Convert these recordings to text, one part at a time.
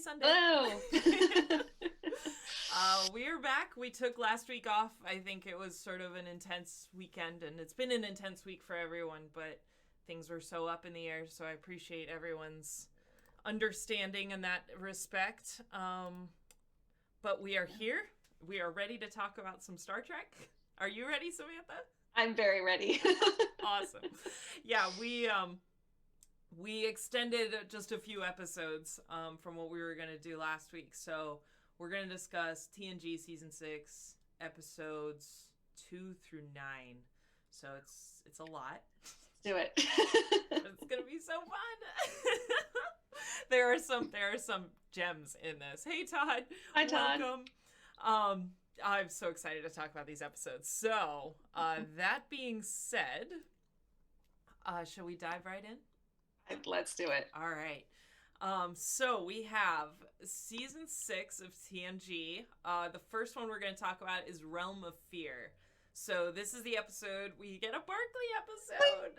Sunday. Hello. We're back. We took last week off. I think it was sort of an intense weekend, and it's been an intense week for everyone, but things were so up in the air, so I appreciate everyone's understanding in that respect. But we are here. We are ready to talk about some Star Trek. Are you ready, Samantha? I'm very ready. Awesome. Yeah, we extended just a few episodes from what we were going to do last week. So we're going to discuss TNG Season 6, episodes 2 through 9. So it's a lot. Let's do it. It's going to be so fun. There are some gems in this. Hey, Todd. Hi, Todd. Welcome. I'm so excited to talk about these episodes. So, that being said, shall we dive right in? Let's do it. All right. So we have season 6 of TNG. The first one we're going to talk about is Realm of Fear. So this is the episode, we get a Barclay episode.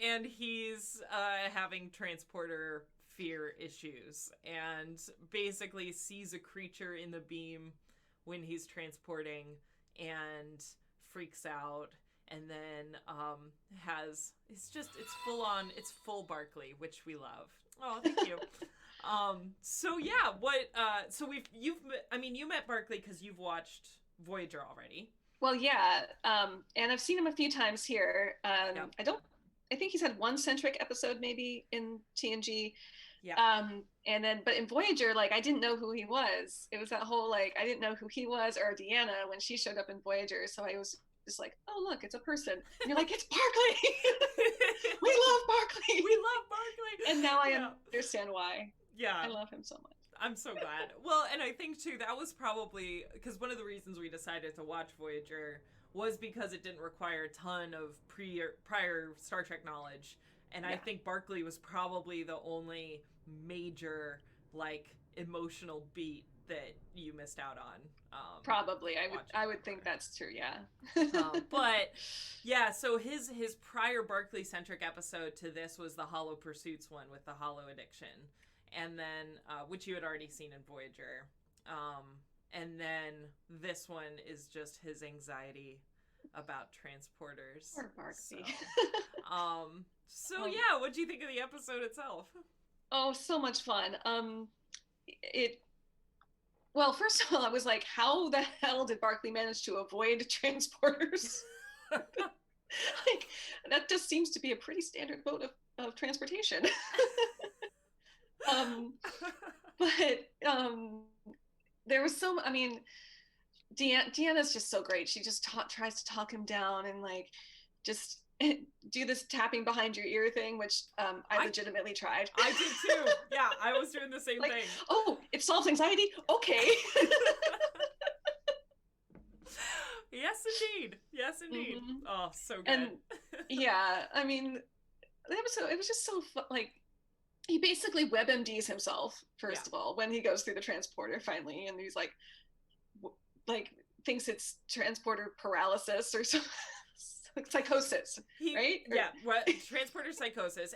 And he's having transporter fear issues and basically sees a creature in the beam when he's transporting and freaks out. And then it's full Barclay, which we love. Oh, thank you. You met Barclay because you've watched Voyager already. Well, yeah, and I've seen him a few times here. Yep. I think he's had one centric episode maybe in TNG. Yeah. But in Voyager, like, I didn't know who he was. It was that whole, like, I didn't know who he was or Deanna when she showed up in Voyager. So I was just like, oh, look, it's a person. And you're like, it's Barclay. We love Barclay. We love Barclay. And now I understand why. Yeah. I love him so much. I'm so glad. Well, and I think, too, that was probably, because one of the reasons we decided to watch Voyager was because it didn't require a ton of prior Star Trek knowledge. And yeah. I think Barclay was probably the only major, like, emotional beat that you missed out on. Probably. I would think that's true, yeah. But, yeah, so his prior Barclay-centric episode to this was the Hollow Pursuits one with the Hollow Addiction. And then, which you had already seen in Voyager. And then this one is just his anxiety about transporters. Poor Barclay. So yeah, what do you think of the episode itself? Oh, so much fun. Well, first of all, I was like, how the hell did Barclay manage to avoid transporters? Like, that just seems to be a pretty standard mode of transportation. There was Deanna's just so great. She just tries to talk him down and, like, just do this tapping behind your ear thing, which I legitimately tried. I did too. Yeah, I was doing the same thing. Oh, it solves anxiety? Okay. Yes, indeed. Mm-hmm. Oh, so good. And yeah, I mean, the episode, it was just so fun. Like, he basically WebMDs himself, first of all, when he goes through the transporter finally, and he's like thinks it's transporter paralysis or something. Psychosis, right? Transporter psychosis.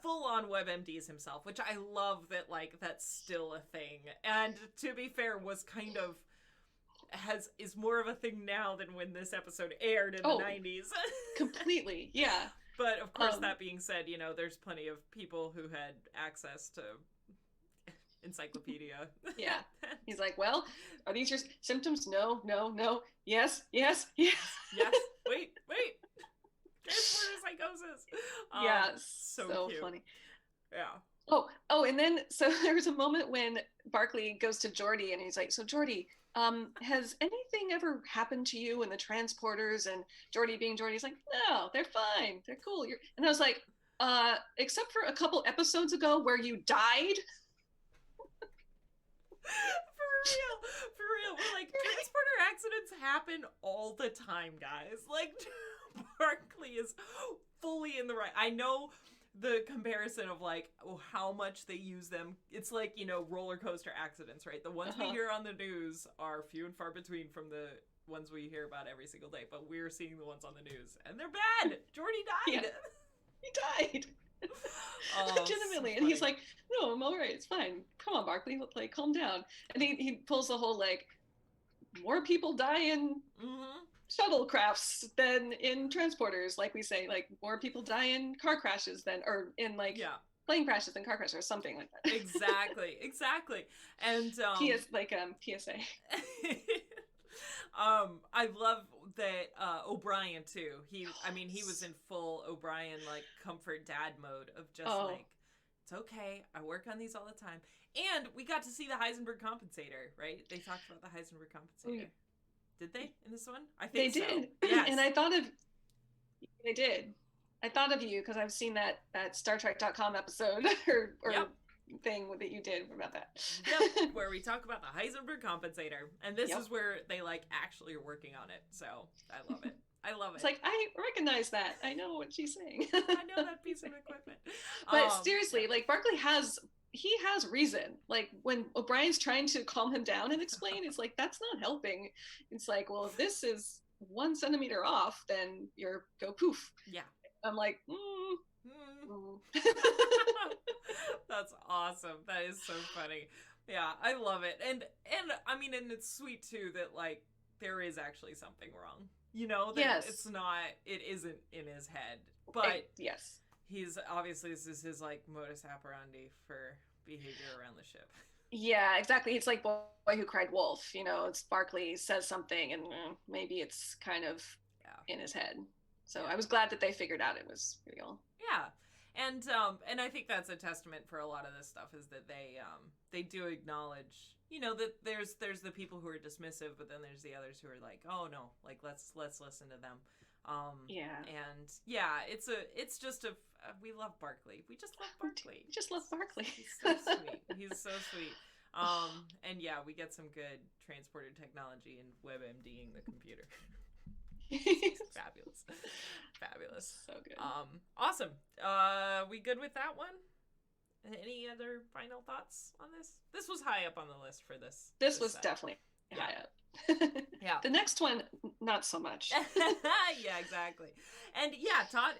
Full-on WebMDs himself, which I love that, like, that's still a thing. And to be fair, was kind of is more of a thing now than when this episode aired in the 90s. Completely, yeah. But of course, that being said, you know, there's plenty of people who had access to encyclopedia. Yeah. He's like, well, are these your symptoms? No. Yes. Yes. Wait. Transporter psychosis. Yeah. So cute. Funny. Yeah. Oh, and then, so there was a moment when Barclay goes to Geordi and he's like, so Geordi, has anything ever happened to you in the transporters? And Geordi being Geordi, he's like, no, they're fine. They're cool. And I was like, except for a couple episodes ago where you died. For real. We're like, transporter accidents happen all the time, guys. Like, Barclay is fully in the right. I know the comparison of, like, how much they use them. It's like, you know, roller coaster accidents, right? The ones we hear on the news are few and far between from the ones we hear about every single day, but we're seeing the ones on the news, and they're bad. Geordi died. Yeah. He died. Oh, Legitimately. so And he's funny. like, no, I'm all right. It's fine. Come on, Barkley. Like, calm down. And he pulls the whole, like, more people die in shuttlecrafts than in transporters, like we say. Like, more people die in car crashes than, or in, like, Yeah. plane crashes than car crashes, or something like that. Exactly. And PSA. I love that O'Brien too. He was in full O'Brien like comfort dad mode of just like, it's okay, I work on these all the time. And we got to see the Heisenberg compensator, right? They talked about the Heisenberg compensator. Did they in this one? I think they did. So. Yes. And they did. I thought of you because I've seen that Star Trek.com episode or yep. thing that you did about that. Yep, where we talk about the Heisenberg compensator. And this is where they like actually are working on it. So I love it. It's like, I recognize that. I know what she's saying. I know that piece of equipment. But seriously, like Barkley has reason. Like when O'Brien's trying to calm him down and explain, it's like, that's not helping. It's like, well, if this is 1 centimeter off, then you're go poof. Yeah. I'm like, That's awesome. That is so funny. Yeah, I love it. And I mean, and it's sweet too that like there is actually something wrong. You know, that it isn't in his head. But yes. He's obviously, this is his like modus operandi for behavior around the ship. Yeah, exactly. It's like Boy Who Cried Wolf. You know, it's Barkley says something and maybe it's kind of in his head. So I was glad that they figured out it was real. Yeah. And I think that's a testament for a lot of this stuff is that they do acknowledge, you know, that there's the people who are dismissive, but then there's the others who are like, oh no, like let's listen to them. And yeah, it's just we love Barkley. We just love Barkley. We just love Barkley. He's so sweet. He's so sweet. And yeah, we get some good transporter technology and WebMDing the computer. Fabulous. So good. Awesome. We good with that one? Any other final thoughts on this? This was high up on the list for this. This was definitely high up. Yeah. The next one, not so much. Yeah, exactly. And yeah, Todd.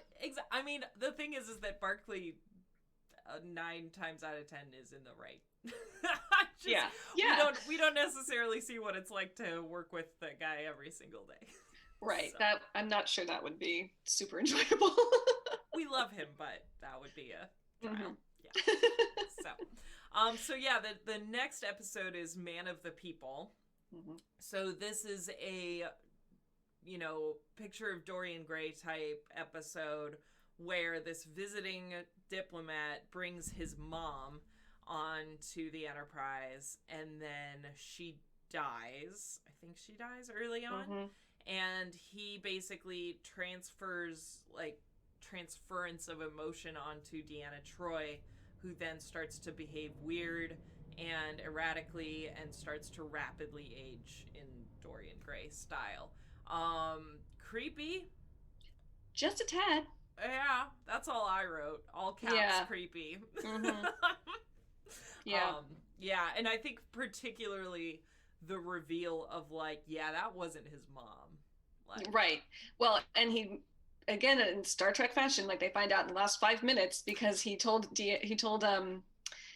I mean, the thing is that Barkley, 9 times out of 10 is in the right. We don't necessarily see what it's like to work with the guy every single day. Right. So. That I'm not sure that would be super enjoyable. We love him, but that would be a trial. Mm-hmm. Yeah. So yeah, the next episode is Man of the People. Mm-hmm. So this is a, you know, picture of Dorian Gray type episode where this visiting diplomat brings his mom onto the Enterprise, and then she dies. I think she dies early on. Mm-hmm. And he basically transference of emotion onto Deanna Troi, who then starts to behave weird and erratically and starts to rapidly age in Dorian Gray style. Creepy. Just a tad. Yeah, that's all I wrote. All caps, creepy. Mm-hmm. Yeah. Yeah, and I think particularly the reveal of like, yeah, that wasn't his mom. Like, right. Well, and he, again, in Star Trek fashion, like they find out in the last 5 minutes because he told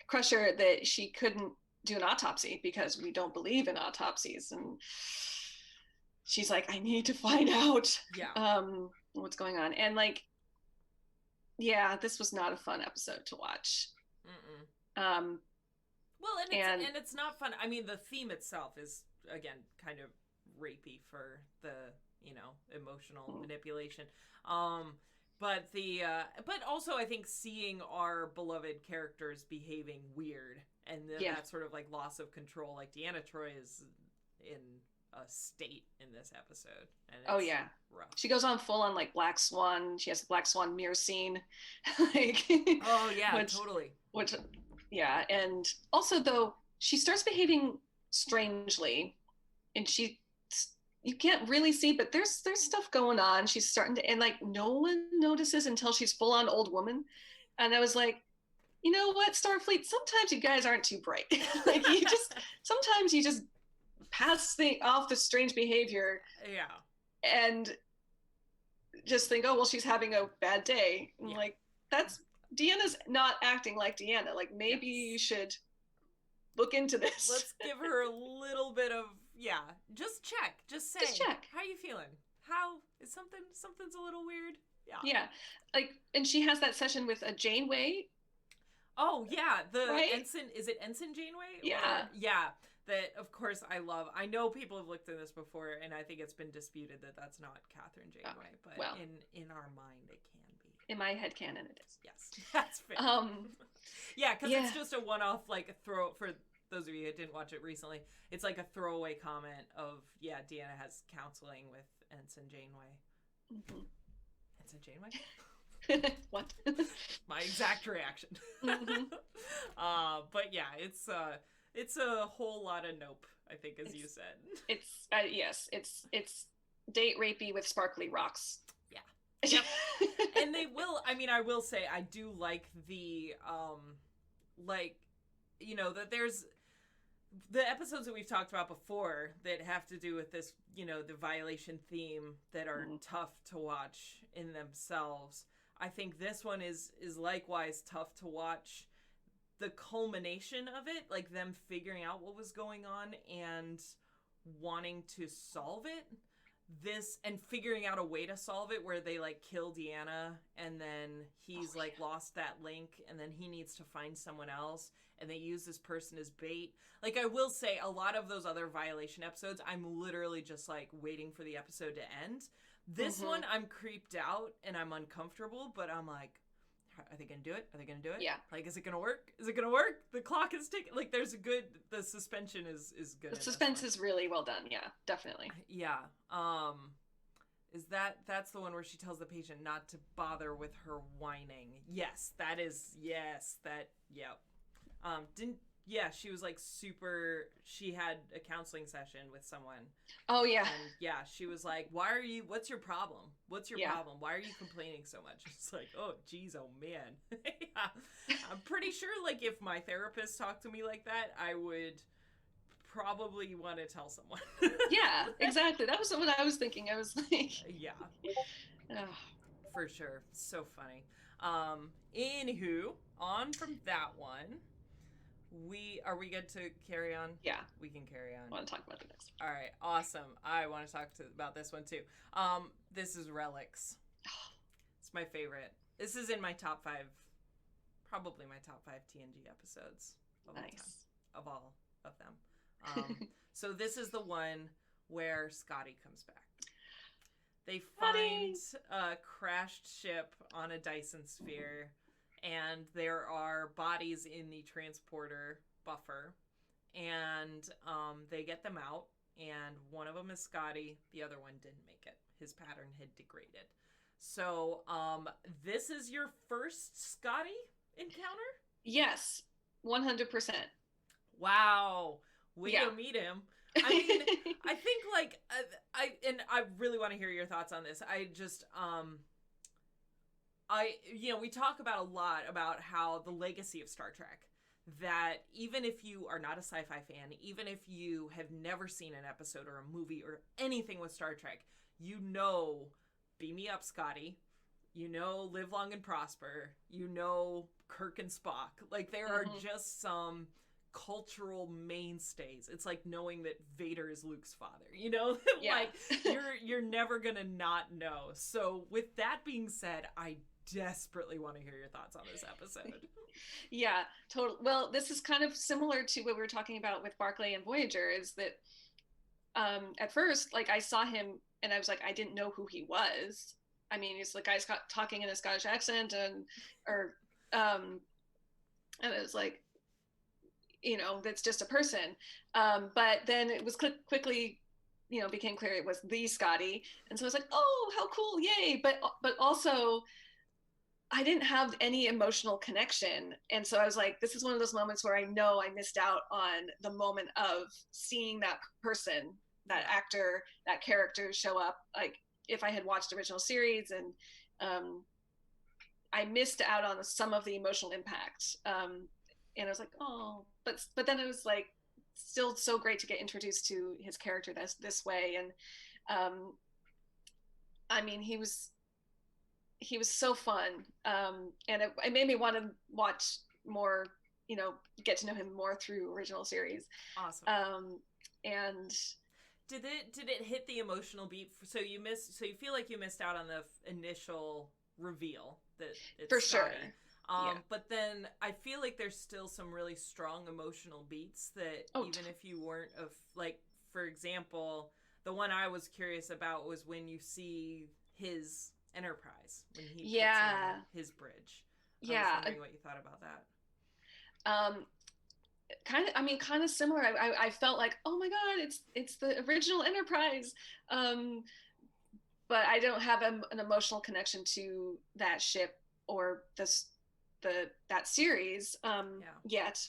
Crusher that she couldn't do an autopsy because we don't believe in autopsies, and she's like, I need to find out what's going on. And like, yeah, this was not a fun episode to watch. Mm-mm. Well, and it's not fun. I mean, the theme itself is, again, kind of rapey for the, you know, emotional manipulation. But also I think seeing our beloved characters behaving weird and that sort of like loss of control, like Deanna Troi is in a state in this episode. And it's rough. She goes on full on like Black Swan. She has a Black Swan mirror scene. Like, oh yeah, totally. Yeah, and also though she starts behaving strangely, and you can't really see, but there's stuff going on. She's starting to, and like no one notices until she's full on old woman. And I was like, you know what, Starfleet, sometimes you guys aren't too bright. Like sometimes you just pass off the strange behavior. Yeah. And just think, oh well, she's having a bad day. And like that's Deanna's not acting like Deanna. Like, maybe you should look into this. Let's give her a little bit of, just check. Just say, just check. How you feeling? How is something's a little weird? Yeah. Like, and she has that session with a Janeway. Oh, yeah. The right? Ensign, is it Ensign Janeway? Yeah. Yeah. That, of course, I love. I know people have looked at this before, and I think it's been disputed that that's not Catherine Janeway, but in our mind, it can be. In my head canon, it is. Yes, that's fair. Yeah, because it's just a one-off, like, throw, for those of you who didn't watch it recently, it's like a throwaway comment of, Deanna has counseling with Ensign Janeway. Mm-hmm. Ensign Janeway? What? My exact reaction. Mm-hmm. But yeah, it's a whole lot of nope, I think, as you said. It's yes, it's date rapey with sparkly rocks. Yeah. Yep. And they will, I mean, I will say I do like the that there's the episodes that we've talked about before that have to do with this, the violation theme that are tough to watch in themselves. I think this one is likewise tough to watch. The culmination of it, like them figuring out what was going on and wanting to solve it. This and figuring out a way to solve it where they like kill Deanna and then he's lost that link and then he needs to find someone else and they use this person as bait. Like, I will say a lot of those other violation episodes, I'm literally just like waiting for the episode to end. This one, I'm creeped out and I'm uncomfortable, but I'm like, are they gonna do it? Are they gonna do it? Yeah. Like, is it gonna work? Is it gonna work? The clock is ticking. Like, the suspension is good. The suspense is really well done. Yeah, definitely. Yeah. That's the one where she tells the patient not to bother with her whining. Yes, that is, yep. She was like she had a counseling session with someone. Oh, yeah. And she was like, what's your problem? What's your problem? Why are you complaining so much? It's like, oh, geez, oh, man. I'm pretty sure, like, if my therapist talked to me like that, I would probably want to tell someone. Yeah, exactly. That was what I was thinking. I was like... Yeah. For sure. So funny. Anywho, on from that one... Are we good to carry on? Yeah. We can carry on. I want to talk about the next one. All right. Awesome. I want to talk about this one too. This is Relics. It's my favorite. This is in my top 5, probably my top 5 TNG episodes of all time, of all of them. So this is the one where Scotty comes back. They find a crashed ship on a Dyson sphere. And there are bodies in the transporter buffer. And they get them out. And one of them is Scotty. The other one didn't make it. His pattern had degraded. So this is your first Scotty encounter? Yes, 100%. Wow. Way to meet him. I mean, I think like, I really want to hear your thoughts on this. I just... we talk about a lot about how the legacy of Star Trek, that even if you are not a sci-fi fan, even if you have never seen an episode or a movie or anything with Star Trek, Beam Me Up, Scotty, Live Long and Prosper, Kirk and Spock. Like, there are just some cultural mainstays. It's like knowing that Vader is Luke's father, Like, you're never gonna not know. So with that being said, I desperately want to hear your thoughts on this episode. Yeah, totally. Well, this is kind of similar to what we were talking about with Barclay and Voyager, is that at first, like, I saw him and I was like, I didn't know who he was. I mean, he's the guy's talking in a Scottish accent and it was like, that's just a person. But then it was quickly, became clear it was the Scotty. And so I was like, oh, how cool, yay. But also, I didn't have any emotional connection. And so I was like, this is one of those moments where I know I missed out on the moment of seeing that person, that actor, that character show up. Like, if I had watched the original series, and I missed out on some of the emotional impact. And I was like, oh, but then it was like still so great to get introduced to his character this way. And I mean, he was he was so fun, and it made me want to watch more, get to know him more through original series. Awesome. And did it hit the emotional beat? So you feel like you missed out on the initial reveal that it's for Scotty. sure. But then I feel like there's still some really strong emotional beats that even if you weren't for example, the one I was curious about was when you see his Enterprise, when he puts on his bridge. I was wondering what you thought about that. Kind of similar. I felt like, oh my god, it's the original Enterprise, but I don't have an emotional connection to that ship or that series yet.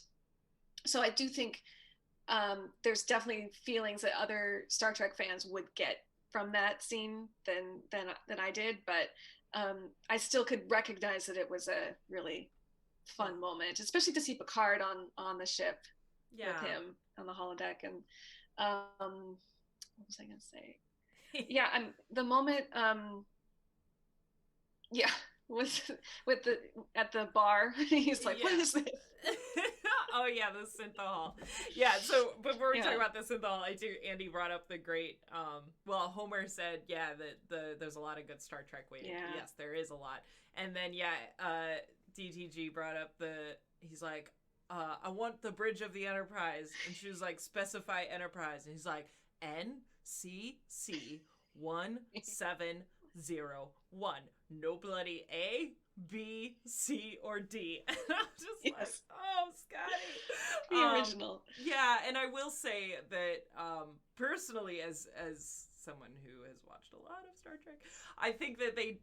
So I do think there's definitely feelings that other Star Trek fans would get from that scene than I did, but I still could recognize that it was a really fun moment, especially to see Picard on the ship with him on the holodeck. And what was I gonna say? The moment was with the at the bar. He's like, what is this? Oh yeah, the synthahol. Yeah, so before we talk about the synthahol, Andy brought up the great Homer said that there's a lot of good Star Trek waiting. Yeah. Yes, there is a lot. And then DTG brought up he's like, I want the bridge of the Enterprise, and she was like, specify Enterprise, and he's like, NCC 1701. No bloody A, B, C, or D. And I'm just like, oh, Scotty. The original. Yeah, and I will say that personally, as someone who has watched a lot of Star Trek, I think that they,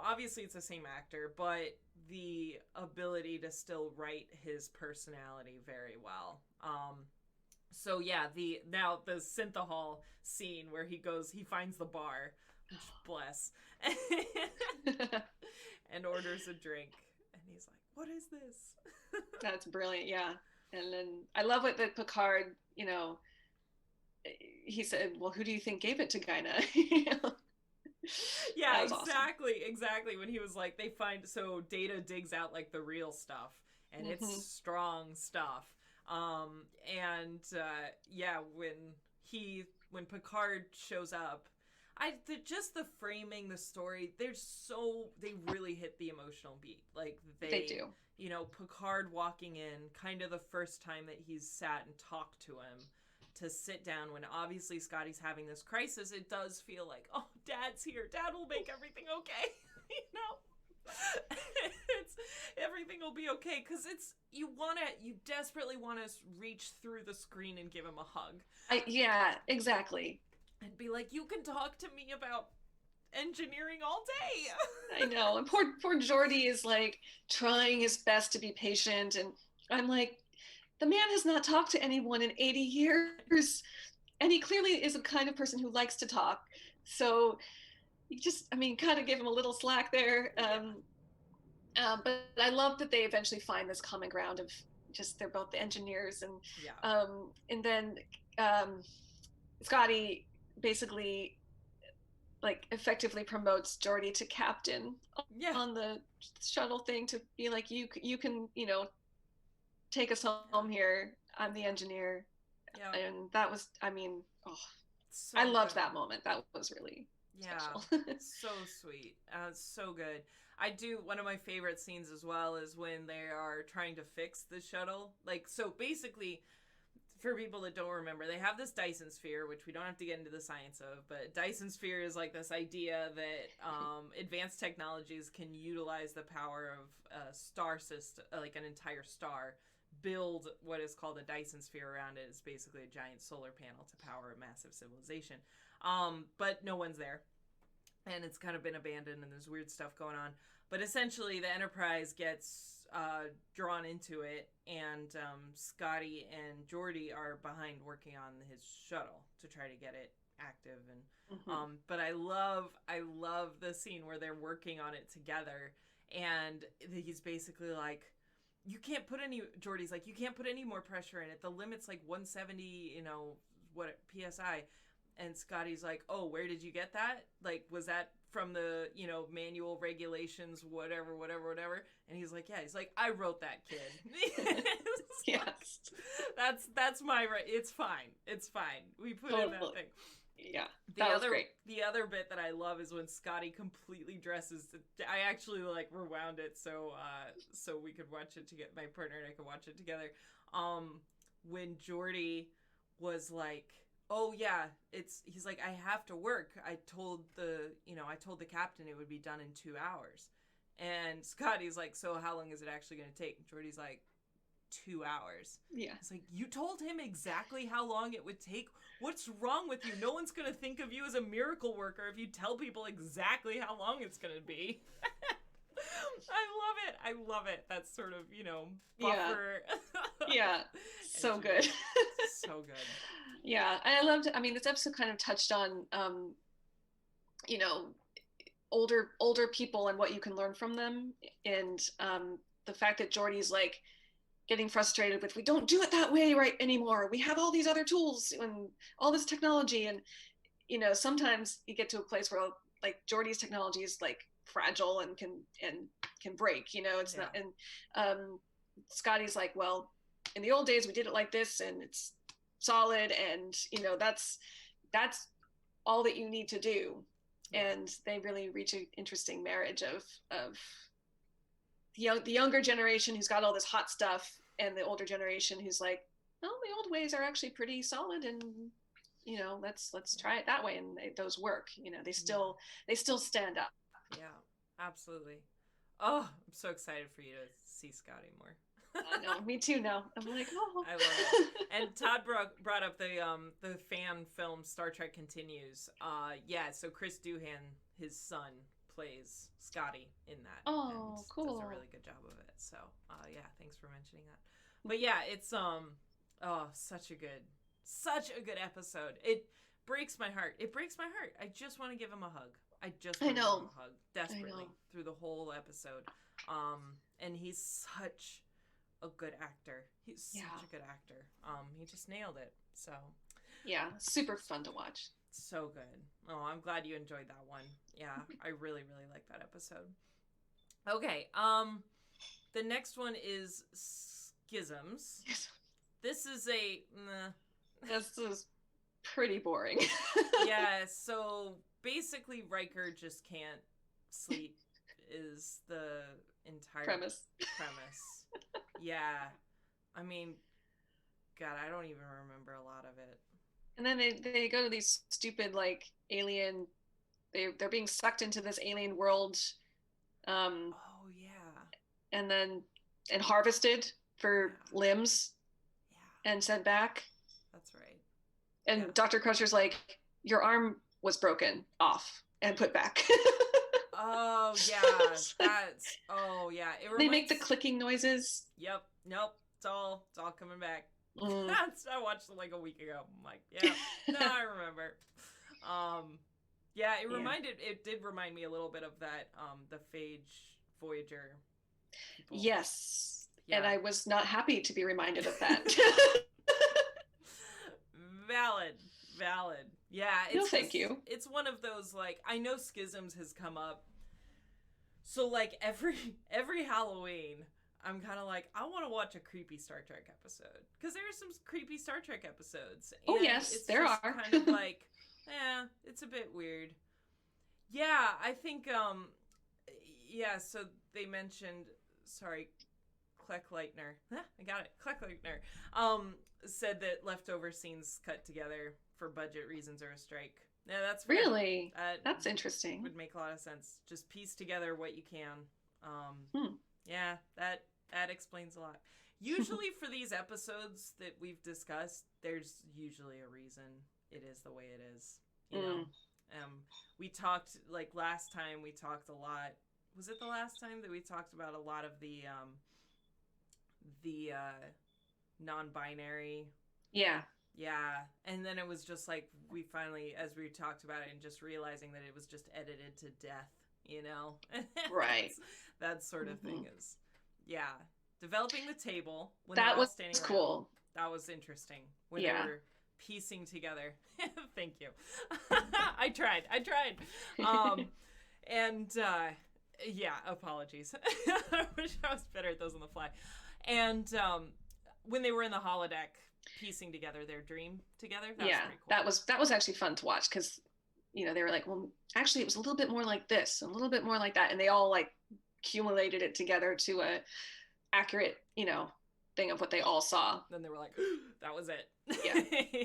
obviously it's the same actor, but the ability to still write his personality very well. So yeah, the synthahol scene where he finds the bar, which bless, and orders a drink, and he's like, "What is this?" That's brilliant, yeah. And then I love what the Picard, he said, "Well, who do you think gave it to Guinan?" Yeah, exactly, awesome. Exactly. When he was like, Data digs out like the real stuff, and it's strong stuff. When Picard shows up, just the framing, the story, they really hit the emotional beat. Like they do. Picard walking in, kind of the first time that he's sat and talked to him, to sit down when obviously Scotty's having this crisis. It does feel like, oh, Dad's here. Dad will make everything okay. Everything will be okay, because you desperately want to reach through the screen and give him a hug. Yeah, exactly. And be like, you can talk to me about engineering all day. I know. And poor Geordi is like trying his best to be patient, and I'm like, the man has not talked to anyone in 80 years, and he clearly is a kind of person who likes to talk. So you just, kind of give him a little slack there. But I love that they eventually find this common ground of just, they're both the engineers, and then Scotty basically like effectively promotes Geordi to captain on the shuttle thing, to be like, you can, take us home here. I'm the engineer. Yeah. And that was, I loved that moment. That was really special. So sweet. So good. One of my favorite scenes as well is when they are trying to fix the shuttle. Like, so basically, for people that don't remember, they have this Dyson sphere, which we don't have to get into the science of, but Dyson sphere is like this idea that advanced technologies can utilize the power of a star system, like an entire star, build what is called a Dyson sphere around it. It's basically a giant solar panel to power a massive civilization. But no one's there, and it's kind of been abandoned, and there's weird stuff going on. But essentially, the Enterprise gets drawn into it, and Scotty and Geordi are behind working on his shuttle to try to get it active. And but I love the scene where they're working on it together, and he's basically like, Geordi's like, you can't put any more pressure in it. The limit's like 170, PSI. And Scotty's like, oh, where did you get that? Like, was that from the, manual regulations, whatever. And he's like, yeah, I wrote that, kid. Yes. That's my right. It's fine. We put in that thing. Yeah, that was great. The other bit that I love is when Scotty completely dresses. I actually rewound it so we could watch it together. My partner and I could watch it together. When Geordi was like, "Oh yeah, he's like, I have to work. I told the captain it would be done in 2 hours," and Scotty's like, "So how long is it actually going to take?" And Geordi's like, 2 hours. Yeah. It's like, you told him exactly how long it would take. What's wrong with you? No one's going to think of you as a miracle worker if you tell people exactly how long it's going to be. I love it. That's sort of, buffer. Yeah. So good. So good. Yeah. This episode kind of touched on, older people and what you can learn from them. And the fact that Geordi's like, getting frustrated with, we don't do it that way right anymore. We have all these other tools and all this technology. And, sometimes you get to a place where like Geordi's technology is like fragile and can break, it's not, and Scotty's like, well, in the old days we did it like this and it's solid. And, that's all that you need to do. And they really reach an interesting marriage of the younger generation who's got all this hot stuff and the older generation who's like, well, the old ways are actually pretty solid and let's try it that way, and those work. They still stand up. Yeah, absolutely. Oh, I'm so excited for you to see Scotty more. I know, me too. Now I'm like, oh, I love it. And Todd brought up the fan film Star Trek Continues. So Chris Doohan, his son, plays Scotty in that. Oh, and cool. Does a really good job of it. So, thanks for mentioning that. But yeah, it's such a good episode. It breaks my heart. I just want to give him a hug. I just want to give him a hug desperately through the whole episode. And he's such a good actor. He just nailed it. So, yeah, super fun to watch. So good. Oh, I'm glad you enjoyed that one. Yeah, I really, really like that episode. Okay, the next one is Schisms. This is This is pretty boring. Yeah, so basically Riker just can't sleep is the entire premise. Yeah. I mean, God, I don't even remember a lot of it. And then they go to these stupid like alien. They're being sucked into this alien world. Oh yeah. And harvested for limbs. Yeah. And sent back. That's right. And Dr. Crusher's like, your arm was broken off and put back. Oh yeah. They make the clicking noises. Yep. Nope. It's all coming back. I watched it like a week ago. I'm like, yeah, no, I remember. It did remind me a little bit of that, the Phage Voyager people. Yes. Yeah. And I was not happy to be reminded of that. Valid. Yeah. Thank you. It's one of those, like, I know Schisms has come up. So like every Halloween, I'm kind of like, I want to watch a creepy Star Trek episode. Because there are some creepy Star Trek episodes. Oh, yes, there are. Kind of like, it's a bit weird. Yeah, I think, so they mentioned, Kleckleitner. I got it. Kleckleitner. Said that leftover scenes cut together for budget reasons or a strike. Yeah, that's fair. Really? That's interesting. Would make a lot of sense. Just piece together what you can. Yeah, that explains a lot. Usually for these episodes that we've discussed, there's usually a reason it is the way it is. You know? We talked, like last time we talked a lot. Was it the last time that we talked about a lot of the non-binary? Yeah. Yeah. And then it was just like, we finally, as we talked about it and just realizing that it was just edited to death, you know? Right. That sort of thing is, developing the table. When that was standing cool. Around, that was interesting. When they were piecing together. Thank you. I tried. And yeah, apologies. I wish I was better at those on the fly. And when they were in the holodeck piecing together their dream together, that was pretty cool. That was actually fun to watch, because they were like, well, actually it was a little bit more like this, a little bit more like that, and they all like accumulated it together to a accurate thing of what they all saw. Then they were like, that was it. Yeah.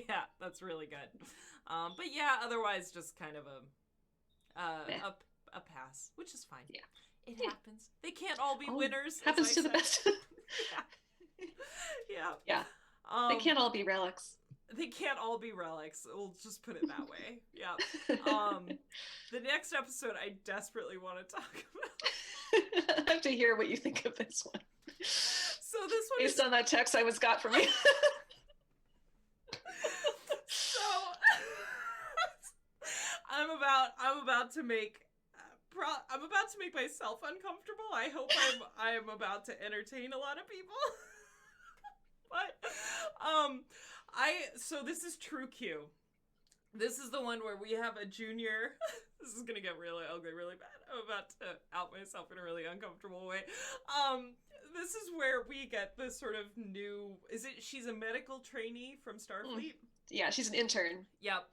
Yeah, that's really good. But yeah, otherwise just kind of a pass, which is fine. Yeah, it happens. They can't all be winners. Happens to the best. Yeah. They can't all be relics. They can't all be relics. We'll just put it that way. Yeah. The next episode I desperately want to talk about. I have to hear what you think of this one. So this one based on that text I got from you. So I'm about to make myself uncomfortable. I hope I am about to entertain a lot of people. But so this is True Q. This is the one where we have a junior. This is gonna get really ugly, really bad. I'm about to out myself in a really uncomfortable way. This is where we get this sort of new. She's a medical trainee from Starfleet. Yeah, she's an intern. Yep.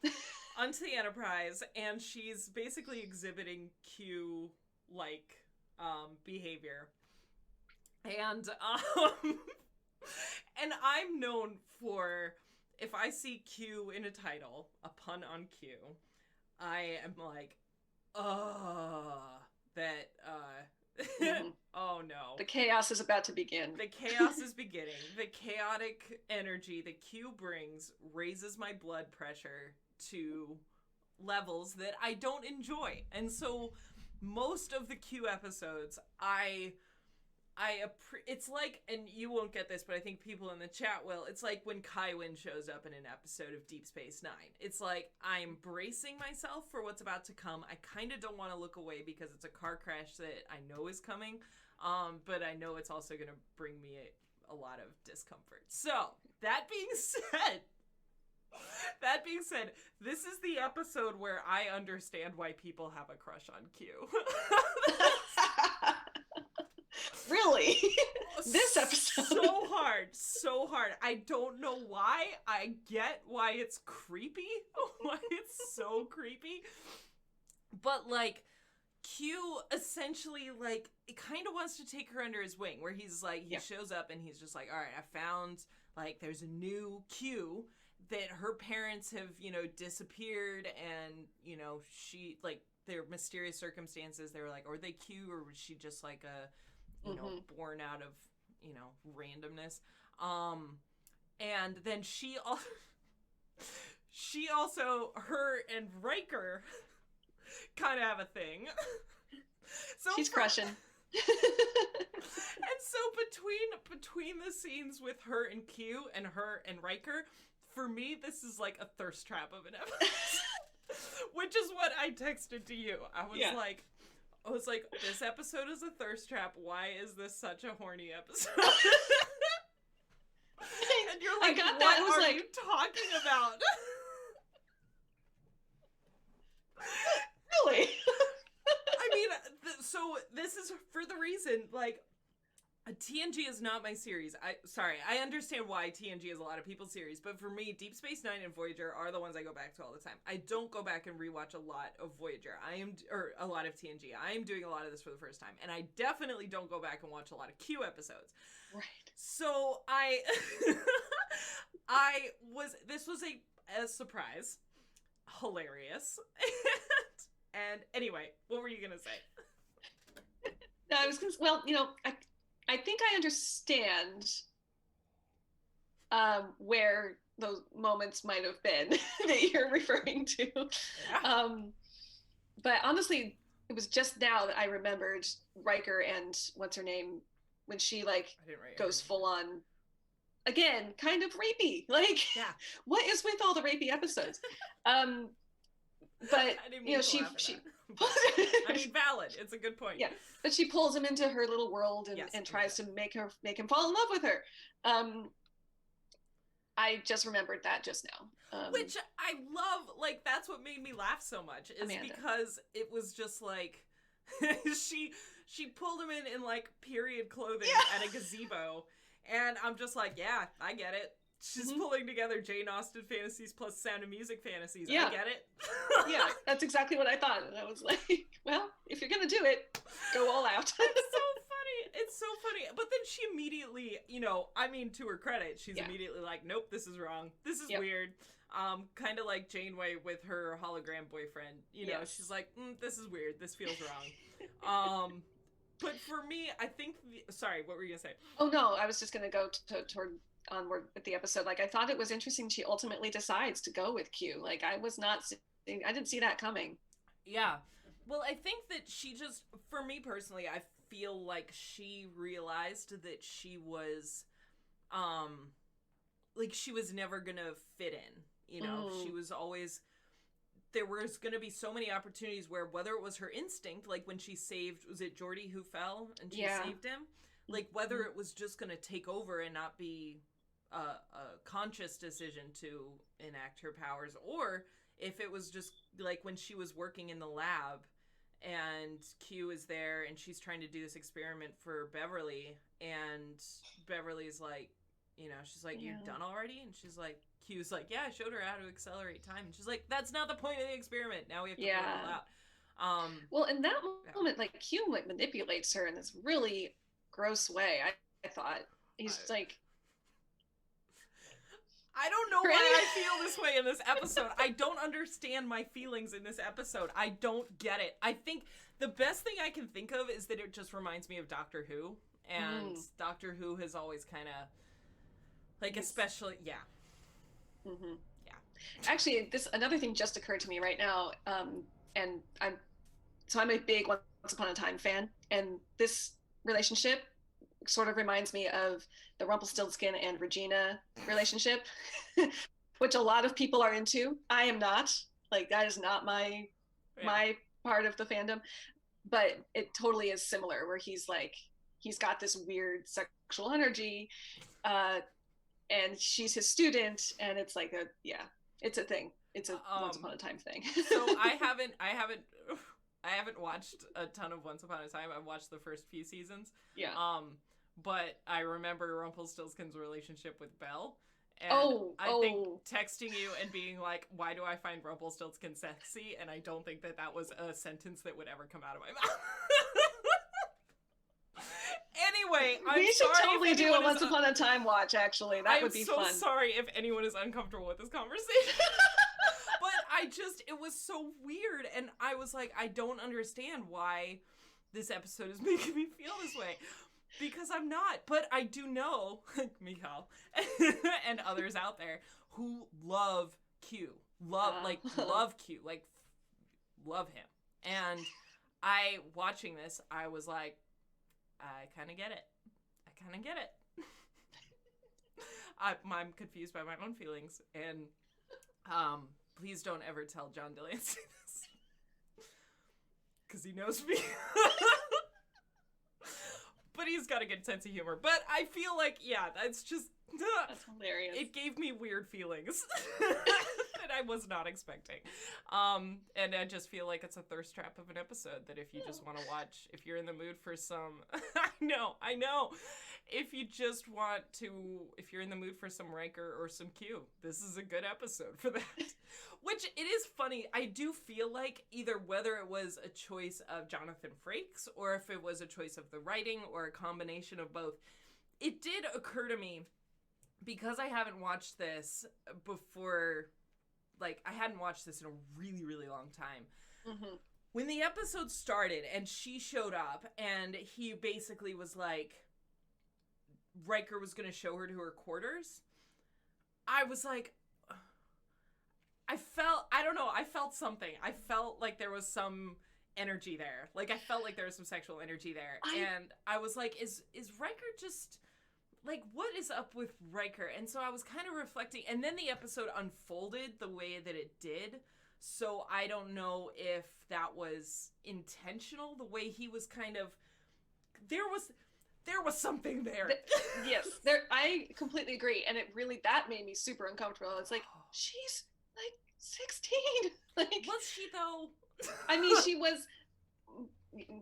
Onto the Enterprise, and she's basically exhibiting Q like behavior. And and I'm known for, if I see Q in a title, a pun on Q, I am like, that oh no. The chaos is about to begin. The chaos is beginning. The chaotic energy that Q brings raises my blood pressure to levels that I don't enjoy. And so most of the Q episodes, it's like, and you won't get this, but I think people in the chat will, it's like when Kaiwin shows up in an episode of Deep Space Nine. It's like, I'm bracing myself for what's about to come. I kind of don't want to look away because it's a car crash that I know is coming, but I know it's also going to bring me a lot of discomfort. So, that being said, this is the episode where I understand why people have a crush on Q. Really? This episode? So hard. I don't know why. I get why it's creepy. Why it's so creepy. But, like, Q essentially, like, it kind of wants to take her under his wing, where he's like, he shows up and he's just like, all right, I found, like, there's a new Q that her parents have, disappeared, and, she, like, their mysterious circumstances, they were like, are they Q, or was she just, like, born out of, randomness? And then she also, her and Riker kind of have a thing. So she's crushing. And so between the scenes with her and Q and her and Riker, for me, this is like a thirst trap of an episode. Which is what I texted to you. I was like, this episode is a thirst trap. Why is this such a horny episode? And you're like, what are you talking about? Really? I mean, so this is for the reason, like, TNG is not my series. I understand why TNG is a lot of people's series, but for me, Deep Space Nine and Voyager are the ones I go back to all the time. I don't go back and rewatch a lot of Voyager. Or a lot of TNG. I am doing a lot of this for the first time, and I definitely don't go back and watch a lot of Q episodes. Right. So this was a surprise. Hilarious. And anyway, what were you gonna say? No, I was gonna. Well, I think I understand where those moments might have been that you're referring to. Yeah. But honestly, it was just now that I remembered Riker and what's her name, when she goes full on, again, kind of rapey. Like, yeah. What is with all the rapey episodes? But she I mean, valid. It's a good point. Yeah, but she pulls him into her little world and tries to make him fall in love with her. I just remembered that just now. Which I love. Like, that's what made me laugh so much, is Amanda. Because it was just like, she pulled him in like period clothing at a gazebo, and I'm just like, yeah, I get it. She's pulling together Jane Austen fantasies plus Sound of Music fantasies. Yeah. I get it. Yeah, that's exactly what I thought. And I was like, well, if you're going to do it, go all out. It's so funny. It's so funny. But then she immediately, I mean, to her credit, she's immediately like, nope, this is wrong. This is weird. Kind of like Janeway with her hologram boyfriend. She's like, this is weird. This feels wrong. But for me, I think, sorry, what were you going to say? Oh, no, I was just going to go toward onward with the episode. Like, I thought it was interesting she ultimately decides to go with Q. Like, I didn't see that coming. Yeah. Well, I think that she just, for me personally, I feel like she realized that she was, she was never gonna fit in, she was always, there was gonna be so many opportunities where, whether it was her instinct, like when she saved, was it Geordi who fell and she saved him? Like, whether it was just gonna take over and not be a conscious decision to enact her powers, or if it was just like when she was working in the lab and Q is there and she's trying to do this experiment for Beverly, and Beverly's like, she's like, you're done already? And she's like, Q's like, yeah, I showed her how to accelerate time. And she's like, that's not the point of the experiment. Now we have to figure it out. Well, in that moment, like, Q manipulates her in this really gross way. I thought he's like, I don't know why I feel this way in this episode. I don't understand my feelings in this episode. I don't get it. I think the best thing I can think of is that it just reminds me of Doctor Who. And Doctor Who has always kind of, like, especially, Actually, another thing just occurred to me right now. And I'm a big Once Upon a Time fan. And this relationship sort of reminds me of the Rumpelstiltskin and Regina relationship, which a lot of people are into. I am not. Like, that is not my part of the fandom, but it totally is similar, where he's got this weird sexual energy, and she's his student, and it's like it's a thing. It's a Once Upon a Time thing. So I haven't watched a ton of Once Upon a Time. I've watched the first few seasons. Yeah. But I remember Rumpelstiltskin's relationship with Belle. And I think texting you and being like, why do I find Rumpelstiltskin sexy? And I don't think that was a sentence that would ever come out of my mouth. Anyway, we should totally do a Once Upon a Time watch, actually. That would be fun. I'm so sorry if anyone is uncomfortable with this conversation. But it was so weird. And I was like, I don't understand why this episode is making me feel this way. Because I'm not. But I do know, Mikhail, and others out there who love Q. Love Q. Like, love him. And watching this, I was like, I kind of get it. I'm confused by my own feelings. And please don't ever tell John Delancey this. Because he knows me. But he's got a good sense of humor. But I feel like, that's just... That's hilarious. It gave me weird feelings that I was not expecting. And I just feel like it's a thirst trap of an episode that if you just want to watch, if you're in the mood for some... I know. If you're in the mood for some Riker or some Q, this is a good episode for that. Which, it is funny, I do feel like either whether it was a choice of Jonathan Frakes or if it was a choice of the writing or a combination of both, it did occur to me, because I haven't watched this before, like, I hadn't watched this in a really, really long time. Mm-hmm. When the episode started and she showed up and he basically was like, Riker was going to show her to her quarters, I was like, I felt something. I felt like there was some energy there. Like, I felt like there was some sexual energy there. And I was like, is Riker just, like, what is up with Riker? And so I was kind of reflecting, and then the episode unfolded the way that it did. So I don't know if that was intentional, the way he was kind of, there was something there. Yes, I completely agree. And that made me super uncomfortable. It's like, she's like 16. Like, was she though? I mean, she was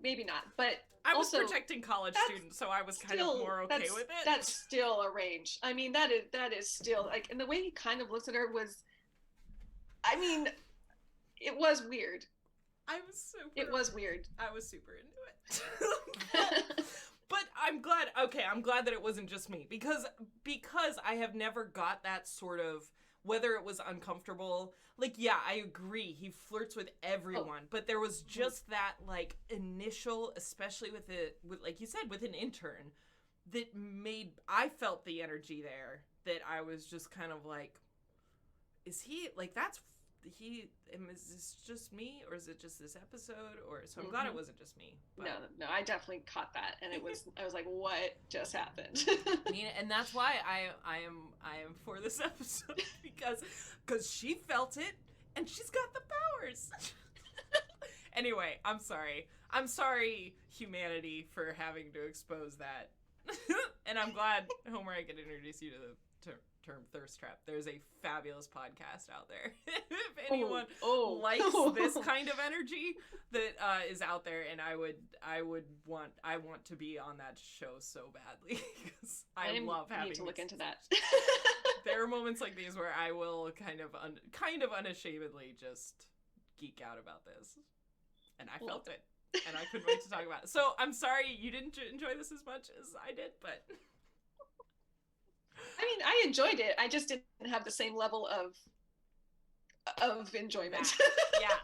maybe not, but I was also, protecting college students, so I was kind of more okay with it. That's still a range. I mean, that is still like, and the way he kind of looks at her was, I mean, it was weird. It was weird. I was super into it. But I'm glad that it wasn't just me, because I have never got that sort of, whether it was uncomfortable, like, yeah, I agree, he flirts with everyone, but there was just that, like, initial, especially with like you said, with an intern, that I felt the energy there, that I was just kind of like, is he, like, is this just me, or is it just this episode, or, so I'm glad it wasn't just me. But. No, I definitely caught that, and I was like, what just happened? And that's why I am for this episode, because she felt it, and she's got the powers. Anyway, I'm sorry humanity for having to expose that. And I'm glad, Homer, I could introduce you to the term thirst trap. There's a fabulous podcast out there. If anyone likes this kind of energy that is out there, and I want to be on that show so badly, because I love having to look into that. There are moments like these where I will kind of unashamedly just geek out about this, and I felt it, and I couldn't wait to talk about it. So I'm sorry you didn't enjoy this as much as I did, but. I mean, I enjoyed it. I just didn't have the same level of enjoyment. Yeah.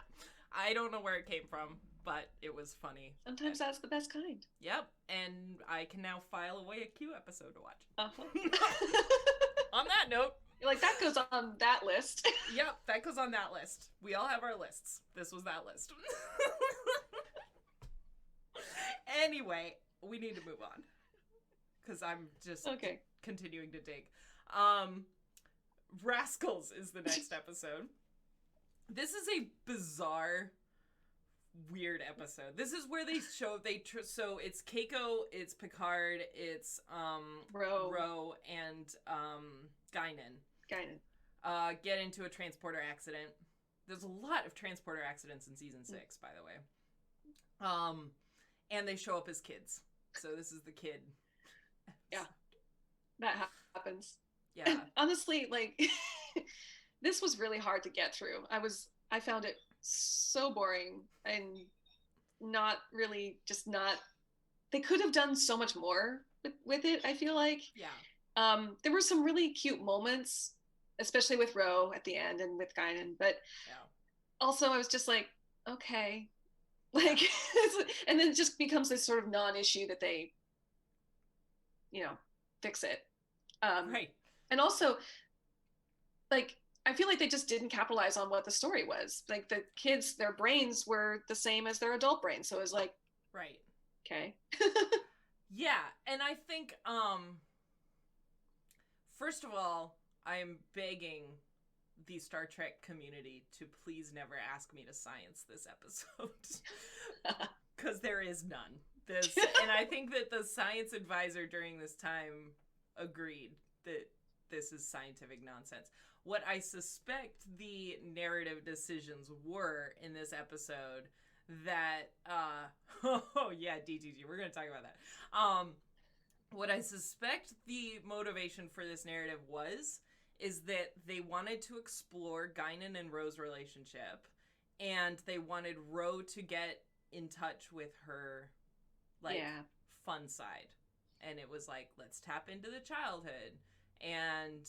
I don't know where it came from, but it was funny. Sometimes that's the best kind. Yep. And I can now file away a Q episode to watch. Uh-huh. On that note. You're like, that goes on that list. Yep, that goes on that list. We all have our lists. This was that list. Anyway, we need to move on. Because I'm just continuing to dig. Rascals is the next episode. This is a bizarre, weird episode. This is where they show so it's Keiko, it's Picard, it's Ro and Guinan. Get into a transporter accident. There's a lot of transporter accidents in season 6, by the way. And they show up as kids. So this is the kid. Yeah, that happens. Yeah. And honestly, like, this was really hard to get through. I found it so boring and they could have done so much more with it, I feel like. Yeah. There were some really cute moments, especially with Ro at the end and with Guinan, but also I was just like, okay. Like, and then it just becomes this sort of non-issue that they, fix it. Right. And also, like, I feel like they just didn't capitalize on what the story was. Like, the kids, their brains were the same as their adult brains. So it was like, right. Okay. Yeah. And I think, first of all, I am begging the Star Trek community to please never ask me to science this episode. Because there is none. And I think that the science advisor during this time agreed that this is scientific nonsense. What I suspect the narrative decisions were in this episode that, oh yeah, DTG, we're going to talk about that. What I suspect the motivation for this narrative is that they wanted to explore Guinan and Ro's relationship, and they wanted Ro to get in touch with her, like, fun side. And it was like, let's tap into the childhood. And